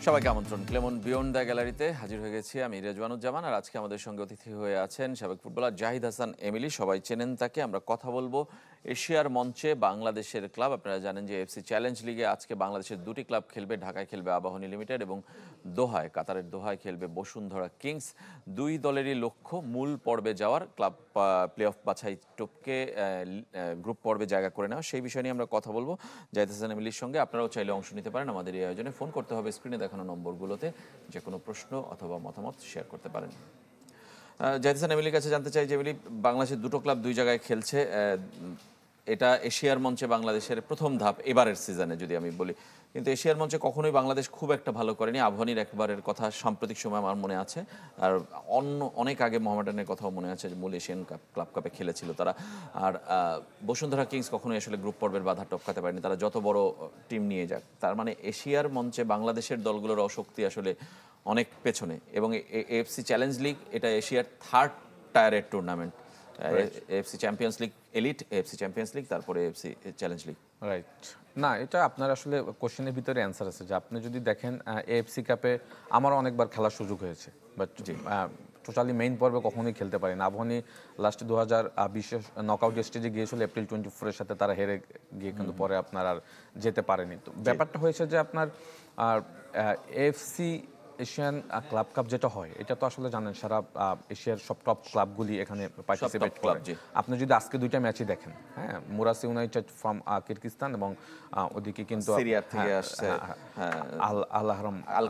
সবাইকে আমন্ত্রণ। Clemon beyond the গ্যালারিতে হাজির হয়ে গেছি আমি রেজওয়ানুজ্জামান, আর আজকে আমাদের সঙ্গে অতিথি হয়ে আছেন সাবেক ফুটবলার জাহিদ হাসান এমিলি। সবাই চেনেন তাকে। আমরা কথা বলবো এশিয়ার মঞ্চে বাংলাদেশের ক্লাব। আপনারা জানেন যে এফসি চ্যালেঞ্জ লিগে আজকে বাংলাদেশের দুটি ক্লাব খেলবে। ঢাকায় খেলবে আবাহনী লিমিটেড এবং দোহায়, কাতারের দোহায় খেলবে বসুন্ধরা কিংস। দুই দলেরই লক্ষ্য মূল পর্বে যাওয়ার, ক্লাব প্লে অফ বাছাই টপকে গ্রুপ পর্বে জায়গা করে নেওয়া। সেই বিষয় নিয়ে আমরা কথা বলবো জাহিদ হাসান এমিলির সঙ্গে। আপনারাও চাইলে অংশ নিতে পারেন আমাদের এই আয়োজনে। ফোন করতে হবে স্ক্রিনে দেখানো নম্বরগুলোতে, যে কোনো প্রশ্ন অথবা মতামত শেয়ার করতে পারেন। জাহিদ হাসান এমিলির কাছে জানতে চাই যে এমিলি, বাংলাদেশের দুটো ক্লাব দুই জায়গায় খেলছে। এটা এশিয়ার মঞ্চে বাংলাদেশের প্রথম ধাপ এবারের সিজনে যদি আমি বলি, কিন্তু এশিয়ার মঞ্চে কখনোই বাংলাদেশ খুব একটা ভালো করেনি। আবাহনীর একবারের কথা সাম্প্রতিক সময় আমার মনে আছে, আর অনেক আগে মোহামেডানের কথাও মনে আছে যে মূল এশিয়ান কাপ ক্লাব কাপে খেলেছিল তারা। আর বসুন্ধরা কিংস কখনোই আসলে গ্রুপ পর্বের বাধা টপকাতে পারেনি, তারা যত বড় টিম নিয়ে যাক। তার মানে এশিয়ার মঞ্চে বাংলাদেশের দলগুলোর অশক্তি আসলে অনেক পেছনে। এবং এএফসি চ্যালেঞ্জ লিগ এটা এশিয়ার থার্ড টায়ারের tournament. AFC champions league elite, AFC champions league, তারপরে এএফসি চ্যালেঞ্জ লিগ। রাইট। না, এটা আপনার আসলে কোশ্চেনের ভিতরে অ্যান্সার আছে যে আপনি যদি দেখেন এএফসি কাপে আমারও অনেকবার খেলার সুযোগ হয়েছে, বাট টোটালি মেইন পর্বে কখনোই খেলতে পারিনি। আবাহনী লাস্টে 2020 নকআউট স্টেজে গিয়েছিল এপ্রিল 24-এর সাথে, তারা হেরে গিয়ে কিন্তু পরে আপনার আর যেতে পারেনি। তো ব্যাপারটা হয়েছে যে আপনার এএফসি এশিয়ান ক্লাব কাপ যেটা হয়, এটা তো আসলে জানেন সারা এশিয়ার সব টপ ক্লাবগুলি এখানে পার্টিসিপেট করে। আপনি যদি আজকে দুইটা ম্যাচই দেখেন, হ্যাঁ, মুরাস ইউনাইটেড ফ্রম কিরগিজস্তান এবং ওদিকে কিন্তু সিরিয়া থেকে আসছে আল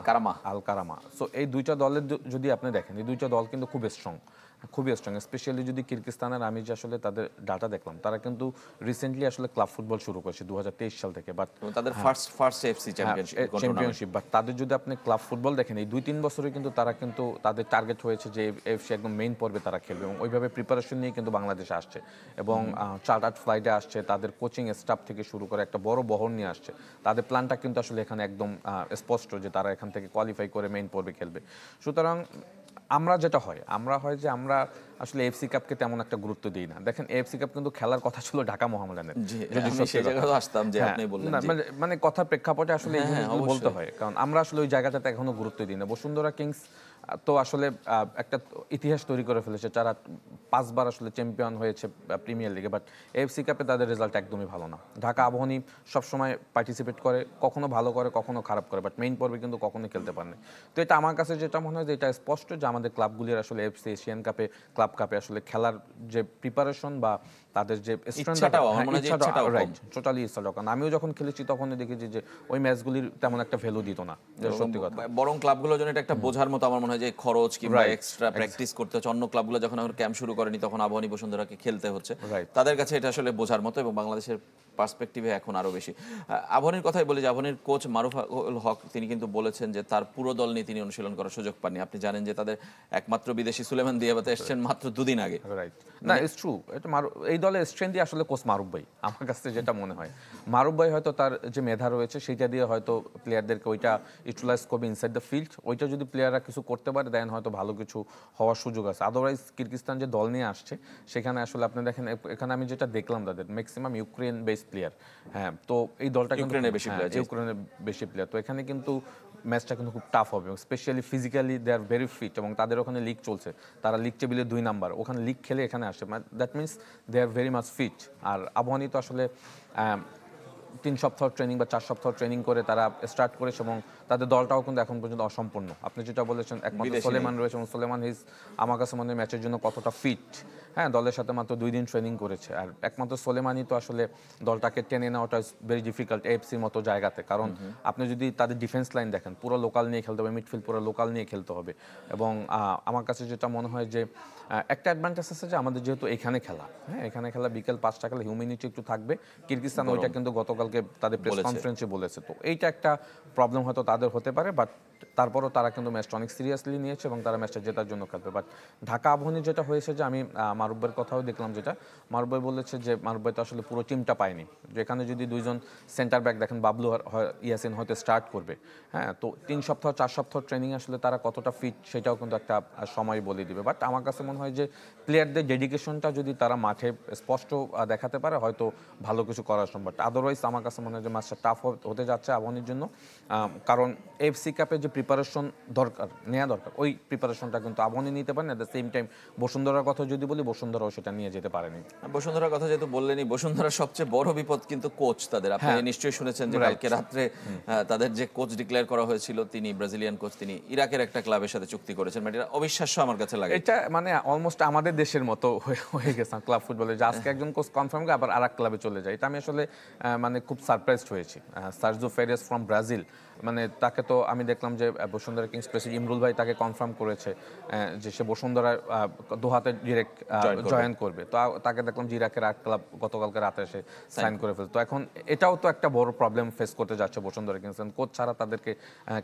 কারামা। সো এই দুইটা দলের যদি আপনি দেখেন, এই দুইটা দল কিন্তু খুবই স্ট্রং, স্পেশালি যদি কিরগিজস্তানের আমি যে আসলে তাদের ডাটা দেখলাম, তারা কিন্তু রিসেন্টলি আসলে ক্লাব ফুটবল শুরু করেছে 2023 সাল থেকে, বাট তাদের ফার্স্ট এফসি চ্যাম্পিয়নশিপ। বাট তাদের যদি আপনি ক্লাব ফুটবল দেখেন, এই 2-3 বছরে কিন্তু তারা কিন্তু তাদের টার্গেট হয়েছে যে এফসি একদম মেইন পর্বে তারা খেলবে, এবং ওইভাবে প্রিপারেশন নিয়ে কিন্তু বাংলাদেশে আসছে এবং চার্টার্ড ফ্লাইটে আসছে। তাদের কোচিং স্টাফ থেকে শুরু করে একটা বড় বহর নিয়ে আসছে। তাদের প্ল্যানটা কিন্তু আসলে এখানে একদম স্পষ্ট যে তারা এখান থেকে কোয়ালিফাই করে মেইন পর্বে খেলবে। সুতরাং আমরা যে আমরা আসলে এফসি কাপকে তেমন একটা গুরুত্ব দিই না। দেখেন, এফসি কাপ কিন্তু খেলার কথা ছিল ঢাকা মোহামেডানের, মানে কথার প্রেক্ষাপটে আসলে বলতে হয়, কারণ আমরা আসলে ওই জায়গাটাতে এখনো গুরুত্ব দিই না। বসুন্ধরা কিংস তো আসলে একটা ইতিহাস তৈরি করে ফেলেছে, যারা 5 বার আসলে চ্যাম্পিয়ন হয়েছে প্রিমিয়ার লিগে, বাট এফসি কাপে তাদের রেজাল্ট একদমই ভালো না। ঢাকা আবাহনী সবসময় পার্টিসিপেট করে, কখনো ভালো করে কখনো খারাপ করে, বাট মেইন পর্বে কিন্তু কখনোই খেলতে পারেনি। তো এটা আমার কাছে যেটা মনে হয় যে এটা স্পষ্ট যে আমাদের ক্লাবগুলির আসলে এফসি এশিয়ান কাপে ক্লাব কাপে আসলে খেলার যে প্রিপারেশন বা তাদের যে টোটালি ইচ্ছাটাও, কারণ আমিও যখন খেলেছি তখন দেখেছি যে ওই ম্যাচগুলির তেমন একটা ভ্যালু দিত না, সত্যি কথা। বরং ক্লাবগুলোর জন্য এটা একটা বোঝার মতো আমার মনে হয় যে খরচ কিংবা এক্সট্রা প্র্যাকটিস করতে হচ্ছে। অন্য ক্লাবগুলো যখন এখন ক্যাম্প শুরু করেনি তখন আবাহনী বসুন্ধরাকে খেলতে হচ্ছে, তাদের কাছে এটা আসলে বোঝার মতো, এবং বাংলাদেশের পার্সপেক্টিভে এখন আরো বেশি। আবাহনীর কথাই বলি যে আবাহনীর কোচ মারুফুল হক তিনি কিন্তু বলেছেন যে তার পুরো দল নিয়ে তিনি অনুশীলন করার সুযোগ পাননি। আপনি জানেন যে তাদের একমাত্র বিদেশি সুলেমান দিয়াবাতে এসেছেন মাত্র 2 দিন আগে। না, ইটস ট্রু। এটা এই দলের স্ট্রেংথই আসলে কোচ মারুফ ভাই, আমার কাছে যেটা মনে হয়। মারুফ ভাই হয়তো তার যে মেধা রয়েছে সেটা দিয়ে হয়তো প্লেয়ারদেরকে ওইটা ইউটিলাইজ করবে ইনসাইড দ্য ফিল্ড। ওইটা যদি প্লেয়াররা কিছু করতে পারে দেন হয়তো ভালো কিছু হওয়ার সুযোগ আছে। আদারওয়াইজ কিরগিজস্তান যে দল নিয়ে আসছে সেখানে আসলে আপনি দেখেন, এখানে আমি যেটা দেখলাম তাদের ম্যাক্সিমাম ইউক্রেন বেস প্লেয়ার। হ্যাঁ, তো এই দলটা ইউক্রেনের বেশি প্লেয়ার, তো এখানে কিন্তু ম্যাচটা কিন্তু খুব টাফ হবে, specially physically they are very fit, এবং তাদের ওখানে লিগ চলছে, তারা লিগ টেবিলে 2 নাম্বার, ওখানে লিগ খেলে এখানে আসে, that means they are very much fit. আর আবাহনী তো আসলে 3 সপ্তাহ ট্রেনিং বা 4 সপ্তাহ ট্রেনিং করে তারা স্টার্ট করেছে, এবং তাদের দলটাও কিন্তু এখন পর্যন্ত অসম্পূর্ণ। আপনি যেটা বলেছেন একমাত্র সোলেমান রয়েছে, এবং সোলেমান আমার কাছে মনে হয় ম্যাচের জন্য কতটা ফিট। হ্যাঁ, দলের সাথে মাত্র 2 দিন ট্রেনিং করেছে, আর একমাত্র সোলেমানই তো আসলে দলটাকে টেনে নেওয়াটা ভেরি ডিফিকাল্ট এএফসির মতো জায়গাতে, কারণ আপনি যদি তাদের ডিফেন্স লাইন দেখেন পুরো লোকাল নিয়ে খেলতে হবে, মিডফিল্ড পুরো লোকাল নিয়ে খেলতে হবে। এবং আমার কাছে যেটা মনে হয় যে একটা অ্যাডভান্টেজ আছে যে আমাদের যেহেতু এখানে খেলা, হ্যাঁ এখানে খেলা বিকেল 5টা খেলা, হিউম্যানিটি একটু থাকবে। কিরগিজস্তান ওইটা কিন্তু গতকালকে তাদের প্রেস কনফারেন্সে বলেছে, তো এইটা একটা প্রবলেম হয়তো তাদের হতে পারে, বাট তারপরও তারা কিন্তু ম্যাচটা অনেক সিরিয়াসলি নিয়েছে এবং তারা ম্যাচটা জেতার জন্য খেলবে। বাট ঢাকা আবাহনী যেটা হয়েছে যে আমি মারুফের কথাও দেখলাম, যেটা মারুফ ভাই বলেছে যে মারুফ ভাই তো আসলে পুরো টিমটা পায়নি, যেখানে যদি 2 জন সেন্টার ব্যাক দেখেন, বাবলু ইয়াসিন হয়তো স্টার্ট করবে। হ্যাঁ, তো 3 সপ্তাহ 4 সপ্তাহ ট্রেনিং আসলে তারা কতটা ফিট সেটাও কিন্তু একটা সময় বলে দিবে। বাট আমার কাছে মনে হয় যে প্লেয়ারদের ডেডিকেশনটা যদি তারা মাঠে স্পষ্ট দেখাতে পারে হয়তো ভালো কিছু করা সম্ভব। আদারওয়াইজ আমার কাছে মনে হয় যে ম্যাচটা টাফ হতে যাচ্ছে আবাহনীর জন্য, কারণ কারণ এফসি কাপে যে প্রিপারেশন নেওয়া দরকার ওই প্রিপারেশনটা কিন্তু আবাহনী নিতে পারেন। অ্যাট দ্য সেম টাইম বসুন্ধরার কথা যদি বলি, বসুন্ধরাও সেটা নিয়ে যেতে পারেনি। বসুন্ধরার কথা যেহেতু বললেনই, বসুন্ধরার সবচেয়ে বড় বিপদ কিন্তু কোচ তাদের। আপনি নিশ্চয়ই শুনেছেন যে কালকে রাত্রে তাদের যে কোচ ডিক্লেয়ার করা হয়েছিল, তিনি ব্রাজিলিয়ান কোচ, তিনি ইরাকের একটা ক্লাবের সাথে চুক্তি করেছেন। মানে এটা অবিশ্বাস্য আমার কাছে লাগে। এটা মানে অলমোস্ট আমাদের দেশের মতো হয়ে গেছে ক্লাব ফুটবলে, যে আজকে একজন কোচ কনফার্ম করে আবার আরেক ক্লাবে চলে যায়। এটা আমি আসলে মানে খুব সারপ্রাইজড হয়েছি। সার্জো ফেরেস ফ্রম ব্রাজিল, মানে তাকে তো আমি দেখলাম যে বসুন্ধরা কিংস প্রেসিডেন্ট ইমরুল ভাই তাকে কনফার্ম করেছে যে সে বসুন্ধরা দোহাতে ডিরেক্ট জয়েন করবে। তো তাকে দেখলাম যে ইরাকের আট ক্লাব গতকালকে রাতে এসে সাইন করে ফেলতো। এখন এটাও তো একটা বড় প্রবলেম ফেস করতে যাচ্ছে বসুন্ধরা কিংস, কোচ ছাড়া তাদেরকে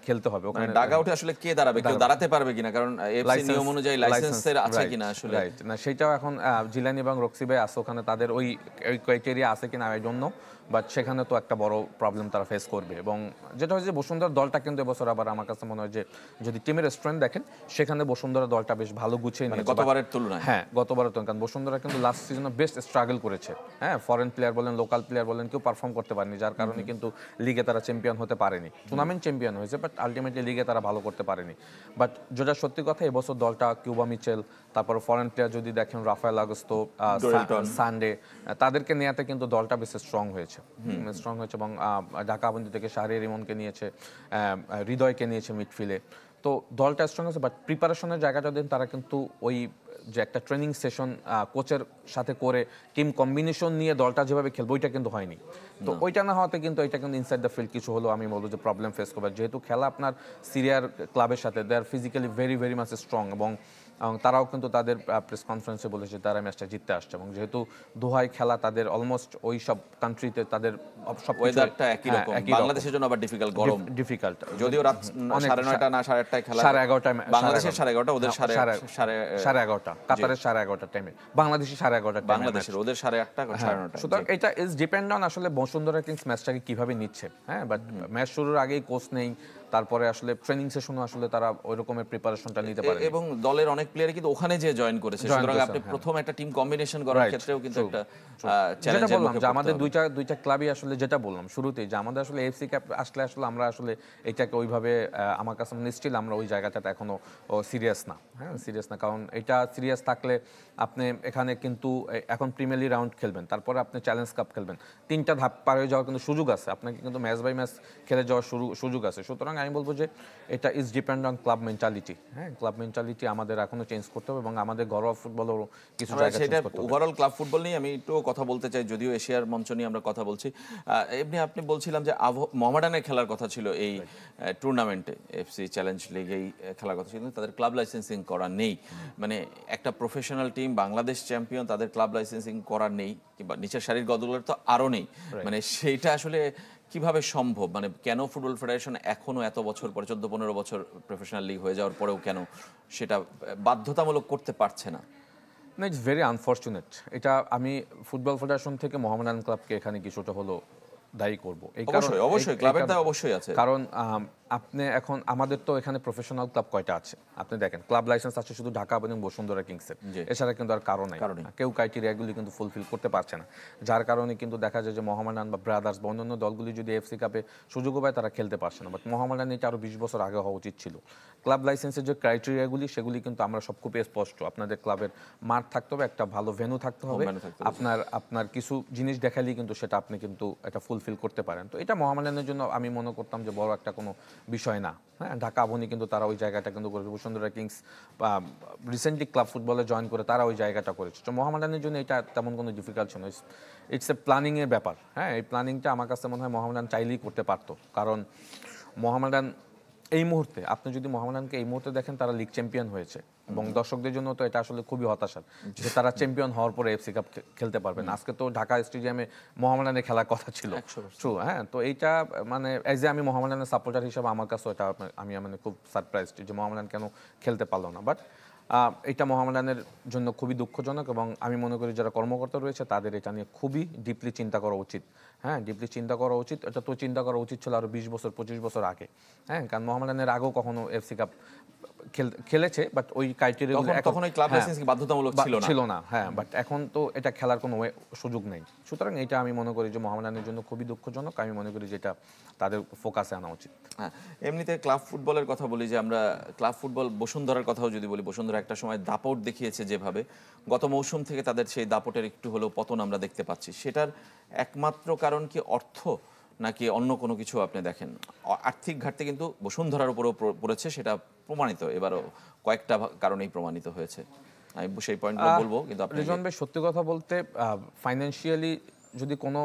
খেলতে হবে। ওখানে ডাগ আউটে আসলে কে দাঁড়াবে, কেউ দাঁড়াতে পারবে কিনা, কারণ এফসি নিয়ম অনুযায়ী লাইসেন্সের আছে কিনা আসলে না, সেটাও এখন জিলানি এবং রক্সি ভাই আছে ওখানে, তাদের ওই ক্রাইটেরিয়া আছে কিনা আই ডোন্ট নো, বাট সেখানে তো একটা বড় প্রবলেম তারা ফেস করবে। এবং যেটা হচ্ছে বসুন্ধরা দলটা কিন্তু এবছর আবার আমার কাছে মনে হয় যে যদি টিমের স্ট্রেংথ দেখেন সেখানে বসুন্ধরা দলটা বেশ ভালো গুছিয়ে নিয়েছে গতবারের তুলনায়। হ্যাঁ, গতবারের তুলনায়, কারণ বসুন্ধরা কিন্তু লাস্ট সিজনে বেস্ট স্ট্রাগল করেছে। হ্যাঁ, ফরেন প্লেয়ার বলেন, লোকাল প্লেয়ার বলেন, কেউ পারফর্ম করতে পারেনি, যার কারণে কিন্তু লিগে তারা চ্যাম্পিয়ন হতে পারেনি। টুর্নামেন্ট চ্যাম্পিয়ন হয়েছে, বাট আলটিমেটলি লিগে তারা ভালো করতে পারেনি। বাট যেটা সত্যি কথা, এবছর দলটা কিউবা মিচেল, তারপর ফরেন প্লেয়ার যদি দেখেন রাফায়েল আগস্তো, সানডে, তাদেরকে নেওয়াতে কিন্তু দলটা বেশি স্ট্রং হয়েছে এবং ঢাকা আবাহনী থেকে শাহরিয়ার ইমনকে নিয়েছে, হৃদয়কে নিয়েছে মিডফিল্ডে। তো দলটা স্ট্রং আছে, বাট প্রিপারেশনের জায়গাটা দিন তারা কিন্তু ওই যে একটা ট্রেনিং সেশন কোচের সাথে করে টিম কম্বিনেশন নিয়ে দলটা যেভাবে খেলবে ওইটা কিন্তু হয়নি। তো ওইটা না হওয়াতে কিন্তু এটা কিন্তু ইনসাইড দ্য ফিল্ড কিছু হলো আমি বলবো যে প্রবলেম ফেস করবে। যেহেতু খেলা আপনার সিরিয়ার ক্লাবের সাথে, they are physically very very much strong, এবং তারাও কিন্তু তাদের প্রেস কনফারেন্সে বলেছে তারা ম্যাচটা জিততে আসছে। এবং যেহেতু দোহায় খেলা, তাদের অলমোস্ট ওই সব কান্ট্রিতে তাদের সব ওয়েদারটা একই রকম, বাংলাদেশের জন্য আবার ডিফিকাল্ট, যদিও রাত 9:30 না 8:30টায় খেলা, 11:30 বাংলাদেশের 11:30, ওদের 11:30, কাতারের 11:30 টাইমে, বাংলাদেশি 11:30, বাংলাদেশের ওদের 8:30 9:30। সুতরাং এটা ইজ ডিপেন্ড অন আসলে বসুন্ধরা কিংস ম্যাচটাকে কিভাবে নিচ্ছে। হ্যাঁ, বাট ম্যাচ শুরুর আগেই কোচ নেই, তারপরে আসলে ট্রেনিং সেশনও আসলে তারা ওই রকমের প্রিপারেশনটা নিতে পারে, এবং দলের অনেক প্লেয়ার কিন্তু ওখানে যে জয়েন করেছে। সুতরাং আপনি প্রথম একটা টিম কম্বিনেশন করার ক্ষেত্রেও কিন্তু একটা চ্যালেঞ্জ। যেটা বললাম যে আমাদের দুইটা ক্লাবই আসলে, যেটা বললাম শুরুতেই যে আমাদের আসলে এফসি কাপ আসলে আমরা আসলে এটাকে ওইভাবে আমার কাছে স্টিল আমরা ওই জায়গাটাতে এখনো সিরিয়াস না। হ্যাঁ, সিরিয়াস না, কারণ এটা সিরিয়াস থাকলে আপনি এখানে কিন্তু এখন প্রিমিয়ার লিগ রাউন্ড খেলবেন, তারপরে আপনি চ্যালেঞ্জ কাপ খেলবেন, 3টা ধাপ পার হয়ে যাওয়ার কিন্তু সুযোগ আছে, আপনাকে কিন্তু ম্যাচ বাই ম্যাচ খেলে যাওয়ার সুযোগ আছে। সুতরাং আমি বলবো যে এটা is depend on club mentality. হ্যাঁ, ক্লাব মেন্টালিটি আমাদের এখনো চেঞ্জ করতে হবে, এবং আমাদের ঘরোয়া ফুটবলেরও কিছু জায়গা চেঞ্জ করতে হবে। ওভারঅল ক্লাব ফুটবল নিয়ে আমি একটু কথা বলতে চাই, যদিও এশিয়ার মঞ্চ নিয়ে আমরা কথা বলছি। আপনি বলছিলাম যে মোহামেডানের খেলার কথা ছিল এই টুর্নামেন্টে, এফসি চ্যালেঞ্জ লিগেই খেলার কথা ছিল, কিন্তু তাদের ক্লাব লাইসেন্সিং করা নেই। মানে একটা প্রফেশনাল টিম, বাংলাদেশ চ্যাম্পিয়ন, তাদের ক্লাব লাইসেন্সিং করা নেই, কিংবা নিচের সারির দলগুলোর তো আরও নেই। মানে সেইটা আসলে কিভাবে সম্ভব? মানে কেন ফুটবল ফেডারেশন এখনো এত বছর পরে, 14-15 বছর প্রফেশনাল লিগ হয়ে যাওয়ার পরেও কেন সেটা বাধ্যতামূলক করতে পারছে না? না, ইটস ভেরি আনফর্চুনেট। এটা আমি ফুটবল ফেডারেশন থেকে মোহামেডান ক্লাবকে এখানে কিছুটা হলো দায়ী করবো। অবশ্যই ক্লাবের দায় অবশ্যই আছে, কারণ আপনি এখন আমাদের তো এখানে প্রফেশনাল ক্লাব কয়টা আছে আপনি দেখেন, ক্লাব লাইসেন্স আছে শুধু ঢাকা এবং বসুন্ধরা কিংসের, এছাড়া কিন্তু আর কারণ নাই, কেউ ক্রাইটেরিয়াগুলি কিন্তু ফুলফিল করতে পারছে না, যার কারণে কিন্তু দেখা যায় যে মোহামেডান বা ব্রাদার্স বা অন্যান্য দলগুলি যদি এফসি কাপে সুযোগও পায় তারা খেলতে পারছে না। বাট মোহামেডান এটা আরও 20 বছর আগে হওয়া উচিত ছিল। ক্লাব লাইসেন্সের যে ক্রাইটেরিয়াগুলি সেগুলি কিন্তু আমরা সব খুবই স্পষ্ট, আপনাদের ক্লাবের মাঠ থাকতে হবে, একটা ভালো ভেন্যু থাকতে হবে, আপনার কিছু জিনিস দেখালেই কিন্তু সেটা আপনি কিন্তু এটা ফুলফিল করতে পারেন। তো এটা মোহামেডানের জন্য আমি মনে করতাম যে বড় একটা কোনো বিষয় না। হ্যাঁ, ঢাকা আবাহনী কিন্তু তারা ওই জায়গাটা কিন্তু করেছে, বসুন্ধরা কিংস রিসেন্টলি ক্লাব ফুটবলে জয়েন করে তারা ওই জায়গাটা করেছে। তো মোহামেডানের জন্য এটা তেমন কোনো ডিফিকাল্ট ছিল না, ইটস এ প্ল্যানিংয়ের ব্যাপার। হ্যাঁ, এই প্ল্যানিংটা আমার কাছে মনে হয় মোহামেডান চাইলেই করতে পারতো, কারণ মোহামেডান এই মুহূর্তে, আপনি যদি মোহামেডানকে এই মুহূর্তে দেখেন, তারা লিগ চ্যাম্পিয়ন হয়েছে, এবং দর্শকদের জন্য তো এটা আসলে খুবই হতাশার যে তারা চ্যাম্পিয়ন হওয়ার পরে এফসি কাপ খেলতে পারবে না। আজকে তো ঢাকা স্টেডিয়ামে মোহামেডানের খেলার কথা ছিল, ট্রু। হ্যাঁ, তো এইটা মানে এজ এ আমি মোহামেডানের সাপোর্টার হিসেবে আমার কাছে এটা আমি মানে খুব সারপ্রাইজড যে মোহামেডান কেন খেলতে পারলো না। বাট এটা মোহামেডানের জন্য খুবই দুঃখজনক এবং আমি মনে করি যারা কর্মকর্তা রয়েছে তাদের এটা নিয়ে খুবই ডিপলি চিন্তা করা উচিত। হ্যাঁ, ডিপলি চিন্তা করা উচিত। এটা তো চিন্তা করা উচিত ছিল আরও 20 বছর 25 বছর আগে। হ্যাঁ, কারণ মোহামেডানের আগেও কখনো এফসি কাপ খেলেছে, বাট ওই ক্রাইটেরিয়া তখন ওই ক্লাব লাইসেন্স কি বাধ্যতামূলক ছিল না। হ্যাঁ, বাট এখন তো এটা খেলার কোনো সুযোগ নেই। সুতরাং এটা আমি মনে করি যে মোহামেডানের জন্য খুবই দুঃখজনক। আমি মনে করি যে এটা তাদের ফোকাসে আনা উচিত। হ্যাঁ, এমনিতে ক্লাব ফুটবলের কথা বলি, যে আমরা ক্লাব ফুটবল বসুন্ধরার কথাও যদি বলি, বসুন্ধরা একটা সময় দাপট দেখিয়েছে যেভাবে, গত মৌসুম থেকে তাদের সেই দাপটের একটু হলেও পতন আমরা দেখতে পাচ্ছি। সেটার একমাত্র কারণ কি অর্থ, নাকি অন্য কোনো কিছু আপনি দেখেন? আর্থিক ঘাটতি কিন্তু বসুন্ধরার উপরেও পড়েছে, সেটা প্রমাণিত, এবারও কয়েকটা কারণেই প্রমাণিত হয়েছে। আমি সেই পয়েন্টগুলো বলবো, কিন্তু আপনি রিজন ভাই, সত্যি কথা বলতে ফাইন্যান্সিয়ালি যদি কোনো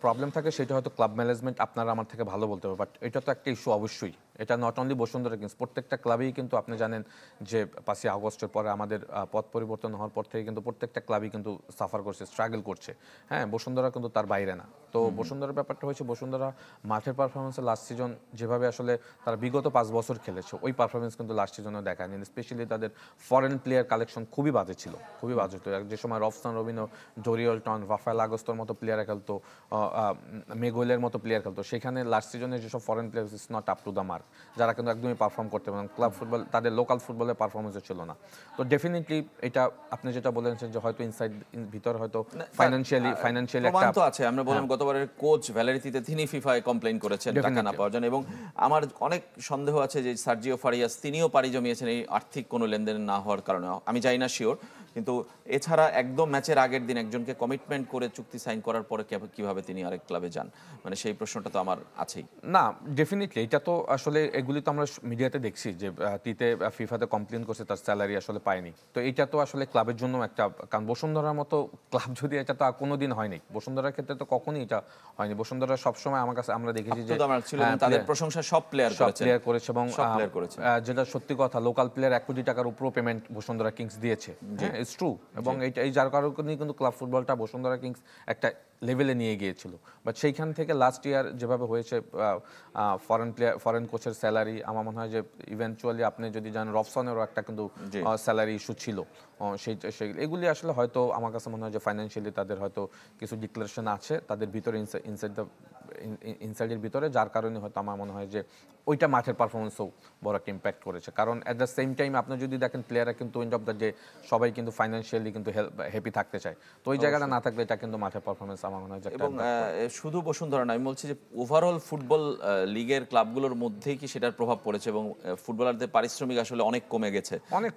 প্রবলেম থাকে সেটা হয়তো ক্লাব ম্যানেজমেন্ট আপনারা আমার থেকে ভালো বলতে হবে, বাট এটা তো একটা ইস্যু অবশ্যই। এটা নট অনলি বসুন্ধরা কিংস, প্রত্যেকটা ক্লাবেই কিন্তু আপনি জানেন যে 5ই আগস্টের পরে আমাদের পথ পরিবর্তন হওয়ার পর থেকে কিন্তু প্রত্যেকটা ক্লাবই কিন্তু সাফার করছে, স্ট্রাগল করছে। হ্যাঁ, বসুন্ধরা কিন্তু তার বাইরে না। তো বসুন্ধরার ব্যাপারটা হয়েছে, বসুন্ধরা মাঠের পারফরমেন্সে লাস্ট সিজন যেভাবে আসলে তারা বিগত 5 বছর খেলেছে, ওই পারফরমেন্স কিন্তু লাস্ট সিজনেও দেখায়নি। স্পেশালি তাদের ফরেন প্লেয়ার কালেকশন খুবই বাজে ছিল, খুবই বাজে ছিল। যে সময় রফসান রবিনো, ডোরিয়াল টন, রাফায়েল আগস্তর মতো প্লেয়ার খেলতো, মেগুয়েলের মতো প্লেয়ার খেলতো, সেখানে লাস্ট সিজনে যেসব foreign player is not up to the mark, যারা কিন্তু একদমই পারফর্ম করতে পারেন। ক্লাব ফুটবল তাদের লোকাল ফুটবলের পারফরমেন্সও ছিল না। তো ডেফিনেটলি এটা আপনি যেটা বলেছেন যে হয়তো ইনসাইড ভিতর হয়তো ফাইন্যান্সিয়ালি প্রমাণ তো আছে। আমরা বললাম গতবারের কোচ ভ্যালেরিতিতে তিনি ফিফায় কমপ্লেইন করেছেন টাকা না পাওয়ার জন্য, এবং আমার অনেক সন্দেহ আছে যে সার্জিও ফারিয়াস তিনিও পাড়ি জমিয়েছেন এই আর্থিক কোনো লেনদেন না হওয়ার কারণে। আমি জানি না শিওর, কিন্তু এছাড়া একদম ম্যাচের আগের দিন একজনকে কমিটমেন্ট করে চুক্তি সাইন করার পরে কিভাবে তিনি আরেক ক্লাবে যান, মানে সেই প্রশ্নটা তো আমার আছেই। না, ডেফিনেটলি এটা তো আসলে এগুলি তো আমরা মিডিয়াতে দেখছি যে তিতে ফিফাতে কমপ্লেন করছে তার স্যালারি আসলে পায়নি। তো এটা তো আসলে ক্লাবের জন্য একটা, কারণ বসুন্ধরার মতো ক্লাব যদি, এটা তো কোনো দিন হয়নি বসুন্ধরার ক্ষেত্রে, তো কখনই এটা হয়নি। বসুন্ধরা সবসময় আমার কাছে আমরা দেখেছি যে তাদের প্রশংসা সব প্লেয়ার করেছে এবং যেটা সত্যি কথা, লোকাল প্লেয়ার 1 কোটি টাকার উপরও পেমেন্ট বসুন্ধরা কিংস দিয়েছে। It's true. এবং এই যার কারণে কিন্তু ক্লাব ফুটবলটা বসুন্ধরা কিংস একটা লেভেলে নিয়ে গিয়েছিল। বাট সেইখান থেকে লাস্ট ইয়ার যেভাবে হয়েছে, ফরেন কোচের স্যালারি, আমার মনে হয় যে ইভেনচুয়ালি আপনি যদি জানেন রফসনেরও একটা কিন্তু স্যালারি ইস্যু ছিল। এগুলি আসলে হয়তো আমার কাছে মনে হয় যে ফাইন্যান্সিয়ালি তাদের হয়তো কিছু ডিক্লারেশন আছে তাদের ভিতরে, ইনসাইডের ভিতরে, যার কারণে হয়তো আমার মনে হয় যে ওইটা মাঠের পারফরমেন্সও বড় একটা ইম্প্যাক্ট করেছে। কারণ অ্যাট দ্য সেম টাইম আপনি যদি দেখেন প্লেয়াররা কিন্তু এন্ড অফ দ্য ডে সবাই কিন্তু ফাইন্যান্সিয়ালি কিন্তু হ্যাপি থাকতে চায়। তো ওই জায়গাটা না থাকলে এটা কিন্তু মাঠের পারফরমেন্স আমার মনে হয় যে, এবং শুধু বসুন্ধরা না, আমি বলছি যে ওভারঅল ফুটবল লিগের ক্লাবগুলোর মধ্যেই কি সেটার প্রভাব পড়েছে, এবং ফুটবলারদের পারিশ্রমিক আসলে অনেক কমে গেছে। অনেক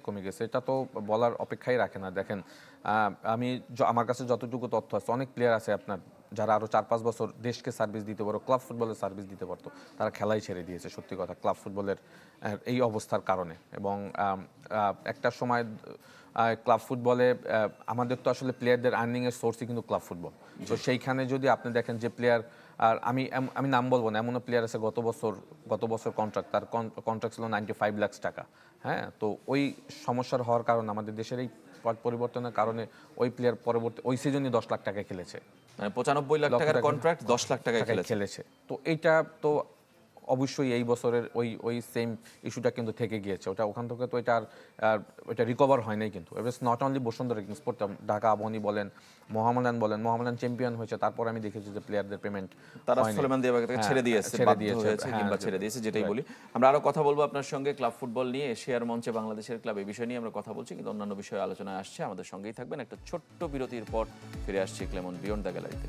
কমে গেছে, এটা তো বলার অপেক্ষাই রাখে না। দেখেন, আমার কাছে যতটুকু তথ্য আছে, অনেক প্লেয়ার আছে আপনার যারা আরও 4-5 বছর দেশকে সার্ভিস দিতে পারো, ক্লাব ফুটবলের সার্ভিস দিতে পারতো, তারা খেলাই ছেড়ে দিয়েছে সত্যি কথা ক্লাব ফুটবলের এই অবস্থার কারণে। এবং একটা সময় ক্লাব ফুটবলে আমাদের তো আসলে প্লেয়ারদের আর্নিংয়ের সোর্সই কিন্তু ক্লাব ফুটবল। তো সেইখানে যদি আপনি দেখেন যে প্লেয়ার, আর আমি নাম বলবো না, এমনও প্লেয়ার আছে গত বছর কন্ট্রাক্ট, তার কন্ট্রাক্ট ছিল 95 লাখ টাকা। হ্যাঁ, তো ওই সমস্যার হওয়ার কারণে আমাদের দেশের এই পরিবর্তনের কারণে ওই প্লেয়ার পরবর্তী ওই সিজনই 10 লাখ টাকা খেলেছে, মানে 95 লাখ টাকার কন্ট্রাক্ট 10 লাখ টাকায় খেলেছে। তো এইটা তো অবশ্যই এই বছরের ওই সেম ইস্যুটা কিন্তু থেকে গিয়েছে। ওখান থেকে তো এটা রিকভার হয় নাই কিন্তু। It's not only Bashundhara Kings, Dhaka Abahani বলেন, মোহামেডান চ্যাম্পিয়ন হয়েছে, তারপর আমি দেখেছি যে প্লেয়ারদের পেমেন্ট তারা সুলেমান দিয়াবাকে ছেড়ে দিয়েছে, কিংবা ছেড়ে দিয়েছে, যেটাই বলি। আমরা আরো কথা বলবো আপনার সঙ্গে ক্লাব ফুটবল নিয়ে, এশিয়ার মঞ্চে বাংলাদেশের ক্লাব, এই বিষয় নিয়ে আমরা কথা বলছি, কিন্তু অন্যান্য বিষয়ে আলোচনায় আসছে। আমাদের সঙ্গেই থাকবেন। একটা ছোট্ট বিরতির পর ফিরে আসছি ক্লেমন বিয়ন্ড দ্য গ্যালারিতে।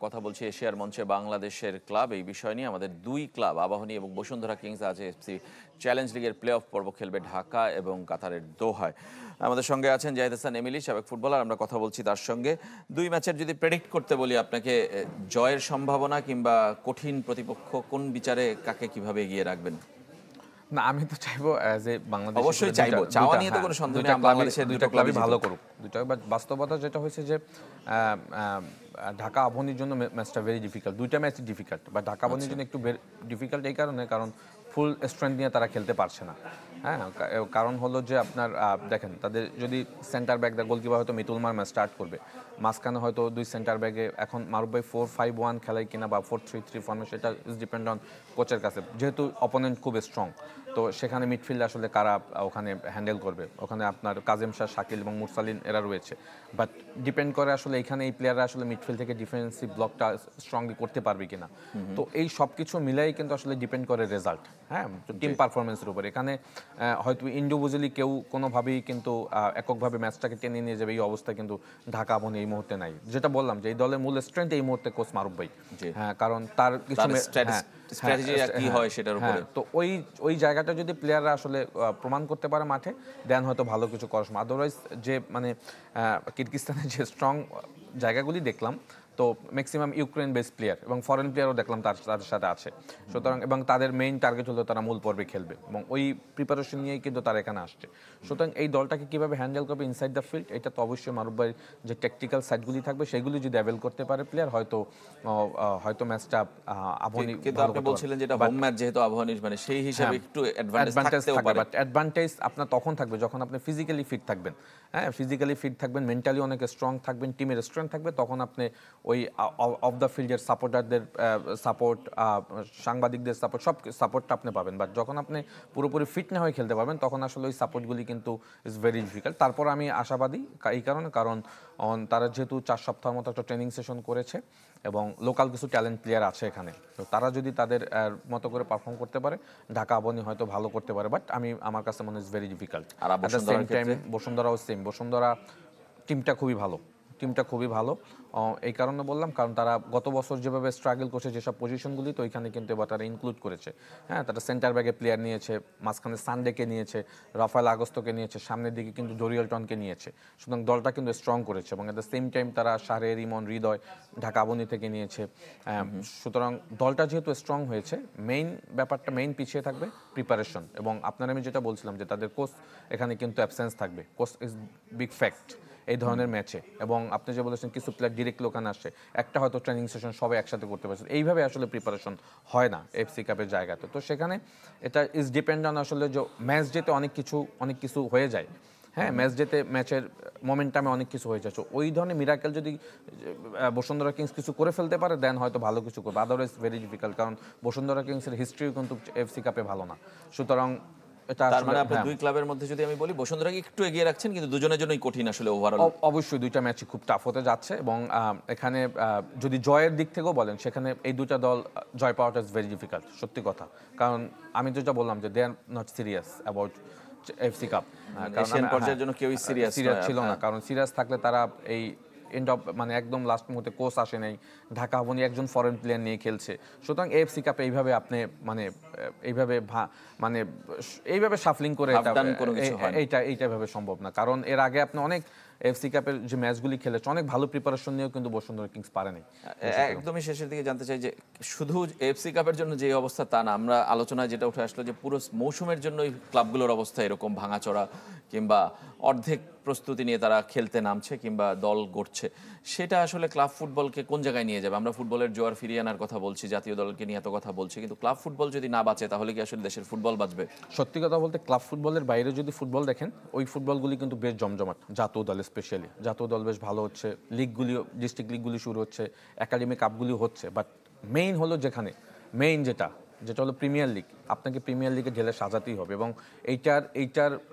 কথা বলছি এশিয়ার মঞ্চে বাংলাদেশের ক্লাব, এই বিষয় নিয়ে। আমাদের দুই ক্লাব আবাহনী এবং বসুন্ধরা কিংস আজ এফসি চ্যালেঞ্জ লিগের প্লে অফ পর্ব খেলবে ঢাকা এবং কাতারের দোহায়। আমাদের সঙ্গে আছেন জাহিদ হাসান এমিলি, সাবেক ফুটবলার। আমরা কথা বলছি তার সঙ্গে। দুই ম্যাচের যদি প্রেডিক্ট করতে বলি আপনাকে, জয়ের সম্ভাবনা কিংবা কঠিন প্রতিপক্ষ কোন বিচারে কাকে কিভাবে এগিয়ে রাখবেন? না, আমি তো চাইবো অ্যাজ এ বাংলাদেশ, অবশ্যই চাইবো, চাওয়া নিয়ে তো কোনো সন্দেহ নেই, বাংলাদেশের দুটো ক্লাবই ভালো করুক। বাট বাস্তবতা যেটা হয়েছে যে ঢাকা আবাহনীর জন্য ম্যাচটা ভেরি ডিফিকাল্ট, দুইটা ম্যাচ ডিফিকাল্ট, বাট ঢাকা আবাহনীর জন্য একটু ডিফিকাল্ট এই কারণ ফুল স্ট্রেংথ নিয়ে তারা খেলতে পারছে না। হ্যাঁ, কারণ হলো যে আপনার দেখেন, তাদের যদি সেন্টার ব্যাক, গোলকিপার হয়তো মিতুল ম্যাচ স্টার্ট করবে, মাঝখানে হয়তো দুই সেন্টার ব্যাগে, এখন মারুফ ভাই 4-5-1 খেলায় কিনা বা 4-3-3 ফর্মে, সেটা ইজ ডিপেন্ড অন কোচের কাছে, যেহেতু অপোনেন্ট খুব স্ট্রং। তো সেখানে মিডফিল্ডে আসলে কারা ওখানে হ্যান্ডেল করবে, ওখানে আপনার কাজেম শাহ, শাকিল এবং মুরসালিন এরা রয়েছে, বাট ডিপেন্ড করে আসলে এখানে এই প্লেয়াররা আসলে মিডফিল্ড থেকে ডিফেন্সিভ ব্লকটা স্ট্রংলি করতে পারবে কিনা। তো এই সব কিছু মিলাই কিন্তু আসলে ডিপেন্ড করে রেজাল্ট, হ্যাঁ, টিম পারফরমেন্সের উপর। এখানে হয়তো ইন্ডিভিজুয়ালি কেউ কোনোভাবেই কিন্তু এককভাবে ম্যাচটাকে টেনে নিয়ে যাবে এই অবস্থা কিন্তু ঢাকা আবাহনী এই মুহূর্তে নাই। যেটা বললাম যে এই দলের মূল স্ট্রেংথ এই মুহূর্তে কোচ মারুফ ভাই, হ্যাঁ, কারণ তার কিছু স্ট্র্যাটেজি কি হয় সেটার উপরে। তো ওই জায়গাটা যদি প্লেয়াররা আসলে প্রমাণ করতে পারে মাঠে, দেন হয়তো ভালো কিছু করার সময়। আদারওয়াইজ যে মানে কিরগিজস্তানের যে স্ট্রং জায়গাগুলি দেখলাম, তো ম্যাক্সিমাম ইউক্রেন বেস প্লেয়ার এবং ফরেন প্লেয়ারও দেখলাম তাদের সাথে আছে। সুতরাং এবং তাদের মেইন টার্গেট হলো তারা মূল পর্বে খেলবে এবং ওই প্রিপারেশন নিয়েই কিন্তু তারা এখানে আসছে। সুতরাং এই দলটাকে কীভাবে হ্যান্ডেল করবে ইনসাইড দ্য ফিল্ড, এটা তো অবশ্যই মারুফ ভাইয়ের যে টেকটিক্যাল সাইডগুলি থাকবে সেগুলি যদি অ্যাভেল করতে পারে প্লেয়ার, হয়তো ম্যাচটা আবাহনী। কিন্তু আপনি বলছিলেন যেটা হোম ম্যাচ যেহেতু আবাহনীর, মানে সেই হিসাবে একটু অ্যাডভান্টেজ থাকবে, বাট অ্যাডভান্টেজ আপনার তখন থাকবে যখন আপনি ফিজিক্যালি ফিট থাকবেন, হ্যাঁ, ফিজিক্যালি ফিট থাকবেন, মেন্টালি অনেক স্ট্রং থাকবেন, টিমের স্ট্রেংথ থাকবে, তখন আপনি ওই অফ দ্য ফিল্ডের সাপোর্টারদের সাপোর্ট, সাংবাদিকদের সাপোর্ট, সব সাপোর্টটা আপনি পাবেন। বাট যখন আপনি পুরোপুরি ফিট না হয়ে খেলতে পারবেন তখন আসলে ওই সাপোর্টগুলি কিন্তু ইজ ভেরি ডিফিকাল্ট। তারপর আমি আশাবাদী এই কারণে, কারণ তারা যেহেতু 4 সপ্তাহের মতো একটা ট্রেনিং সেশন করেছে এবং লোকাল কিছু ট্যালেন্ট প্লেয়ার আছে এখানে, তো তারা যদি তাদের মতো করে পারফর্ম করতে পারে ঢাকা আবাহনী হয়তো ভালো করতে পারে। বাট আমার কাছে মনে হয় ভেরি ডিফিকাল্ট। আর বসুন্ধরাও সেম, বসুন্ধরা টিমটা খুবই ভালো। এই কারণে বললাম, কারণ তারা গত বছর যেভাবে স্ট্রাগল করছে যেসব পজিশনগুলি, তো ওইখানে কিন্তু এবার তারা ইনক্লুড করেছে, হ্যাঁ, তারা সেন্টার ব্যাগে প্লেয়ার নিয়েছে, মাঝখানে সানডেকে নিয়েছে, রাফায়েল আগস্তকে নিয়েছে, সামনের দিকে কিন্তু জরিয়েলটনকে নিয়েছে। সুতরাং দলটা কিন্তু স্ট্রং করেছে এবং এট দ্য সেম টাইম তারা সারে, রিমন, হৃদয় ঢাকা আবাহনী থেকে নিয়েছে। সুতরাং দলটা যেহেতু স্ট্রং হয়েছে, মেইন পিছিয়ে থাকবে প্রিপারেশন। এবং আপনার আমি যেটা বলছিলাম যে তাদের কোচ এখানে কিন্তু অ্যাবসেন্স থাকবে, কোচ ইজ বিগ ফ্যাক্ট এই ধরনের ম্যাচে। এবং আপনি যে বলেছেন কিছু প্লেয়ার ডিরেক্টলি ওখানে আসছে, একটা হয়তো ট্রেনিং সেশন সবাই একসাথে করতে পারছে, এইভাবে আসলে প্রিপারেশন হয় না এফসি কাপের জায়গাতে। তো সেখানে এটা ইজ ডিপেন্ড অন আসলে যে ম্যাচ যেতে অনেক কিছু হয়ে যায়, হ্যাঁ, ম্যাচের মোমেন্টামে অনেক কিছু হয়ে যাচ্ছে। ওই ধরনের মিরাকেল যদি বসুন্ধরা কিংস কিছু করে ফেলতে পারে দেন হয়তো ভালো কিছু করবে, আদারওয়াইজ ভেরি ডিফিকাল্ট, কারণ বসুন্ধরা কিংসের হিস্ট্রিও কিন্তু এফসি কাপে ভালো না। সুতরাং তার মানে আপনার দুই ক্লাবের মধ্যে যদি আমি বলি বসুন্ধরাকে একটু এগিয়ে রাখছেন, কিন্তু দুজনের জন্যই কঠিন আসলে ওভারঅল। অবশ্যই দুইটা ম্যাচই খুব টাফ হতে যাচ্ছে এবং এখানে যদি জয়ের দিক থেকেও বলেন, সেখানে এই দুটা দল জয় পাওয়াটা ইজ ভেরি ডিফিকাল্ট, সত্যি কথা। কারণ আমি যেটা বললাম যে they are not serious about AFC cup, Asian পর্যায়ের জন্য কেউই সিরিয়াস ছিল না। কারণ সিরিয়াস থাকলে তারা এই মানে একদম লাস্ট মুহূর্তে কোচ আসে নাই, ঢাকা আবাহনী একজন ফরেন প্লেয়ার নিয়ে খেলছে। সুতরাং এফসি কাপে এইভাবে আপনি এইভাবে শাফলিং করে এইভাবে সম্ভব না। কারণ এর আগে আপনি অনেক এফসি কাপের যে ম্যাচগুলি খেলেছে অনেক ভালো প্রিপারেশন নিয়েও কিন্তু বসুন্ধরা কিংস পারেনি। একদমই শেষের দিকে জানতে চাই যে শুধু এফসি কাপের জন্য যে অবস্থা তা না, আমরা আলোচনায় যেটা উঠে আসলো যে পুরো মৌসুমের জন্য এই ক্লাবগুলোর অবস্থা এরকম ভাঙাচোরা, কিংবা অর্ধেক প্রস্তুতি নিয়ে তারা খেলতে নামছে কিংবা দল গড়ছে, সেটা আসলে ক্লাব ফুটবলকে কোন জায়গায় নিয়ে যাবে? আমরা ফুটবলের জোয়ার ফিরিয়ে আনার কথা বলছি, জাতীয় দলকে নিয়ে এত কথা বলছি, কিন্তু ক্লাব ফুটবল যদি না বাঁচে তাহলে কি আসলে দেশের ফুটবল বাঁচবে? সত্যি কথা বলতে ক্লাব ফুটবলের বাইরে যদি ফুটবল দেখেন, ওই ফুটবলগুলি কিন্তু বেশ জমজমাট। জাতীয় দল স্পেশালি, জাতীয় দল বেশ ভালো হচ্ছে, লিগগুলি, ডিস্ট্রিক্ট লিগগুলি শুরু হচ্ছে, একাডেমি কাপগুলি হচ্ছে। বাট মেইন হলো যেটা হলো প্রিমিয়ার লিগ। আপনাকে প্রিমিয়ার লিগে ঢেলে সাজাতেই হবে এবং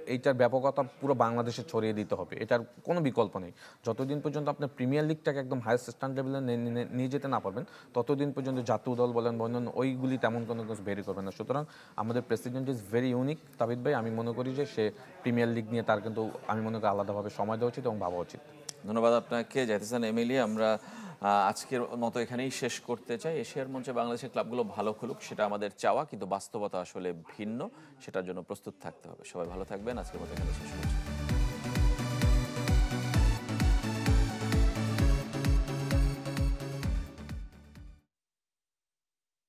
এইটার ব্যাপকতা পুরো বাংলাদেশে ছড়িয়ে দিতে হবে, এটার কোনো বিকল্প নেই। যতদিন পর্যন্ত আপনার প্রিমিয়ার লিগটাকে একদম হাইয়েস্ট স্ট্যান্ডার্ড লেভেলে নিয়ে যেতে না পারবেন, ততদিন পর্যন্ত জাতীয় দল বলেন ওইগুলি তেমন কোনো কিছু বেরি করবে না। সুতরাং আমাদের প্রেসিডেন্ট ইজ ভেরি ইউনিক তাবিদ ভাই। আমি মনে করি যে সে প্রিমিয়ার লিগ নিয়ে তার কিন্তু আমি মনে করি আলাদাভাবে সময় দেওয়া উচিত এবং ভাবা উচিত। ধন্যবাদ আপনাকে জাহিদ হাসান এমিলি। আমরা আজকের মতো এখানেই শেষ করতে চাই। এশিয়ার মঞ্চে বাংলাদেশের ক্লাবগুলো ভালো খেলুক, সেটা আমাদের চাওয়া, কিন্তু বাস্তবতা আসলে ভিন্ন, সেটার জন্য প্রস্তুত থাকতে হবে। সবাই ভালো থাকবেন। আজকের মতো এখানে শেষ করছি।